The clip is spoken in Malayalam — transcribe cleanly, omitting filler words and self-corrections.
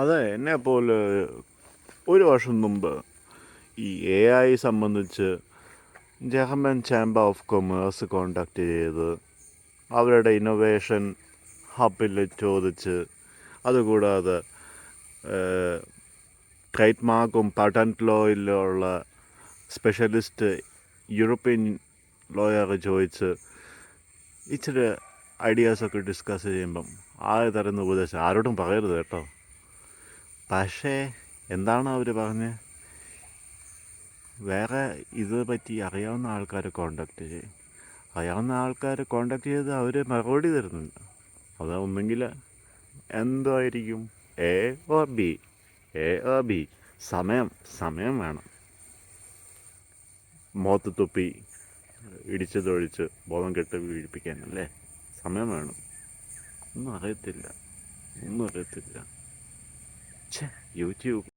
അതെ, എന്നെപ്പോലെ ഒരു വർഷം മുമ്പ് ഈ AI സംബന്ധിച്ച് German chamber of commerce contact ചെയ്ത് അവരുടെ ഇന്നൊവേഷൻ ഹബിൽ ചോദിച്ച്, അതുകൂടാതെ ട്രേഡ് മാർക്കും പാറ്റൻറ്റ് ലോയിലുള്ള സ്പെഷ്യലിസ്റ്റ് യൂറോപ്യൻ ലോയർ ചോദിച്ച് ഇച്ചിരി ഐഡിയാസൊക്കെ ഡിസ്കസ് ചെയ്യുമ്പം തരുന്ന ഉപദേശം ആരോടും പറയരുത് കേട്ടോ. പക്ഷേ എന്താണ് അവർ പറഞ്ഞത്? വേറെ ഇത് പറ്റി അറിയാവുന്ന ആൾക്കാരെ കോണ്ടാക്ട് ചെയ്യും. അറിയാവുന്ന ആൾക്കാരെ കോണ്ടാക്ട് ചെയ്ത് അവർ മറുപടി തരുന്നില്ല. അത് ഒന്നെങ്കിൽ എന്തായിരിക്കും, എ ഓർ ബി. സമയം വേണം. മുഖത്ത് തുപ്പി ഇടിച്ചതൊഴിച്ച് ബോധം കെട്ട് വീഴിപ്പിക്കാനല്ലേ, സമയം വേണം. ഒന്നും അറിയത്തില്ല. യൂട്യൂബ്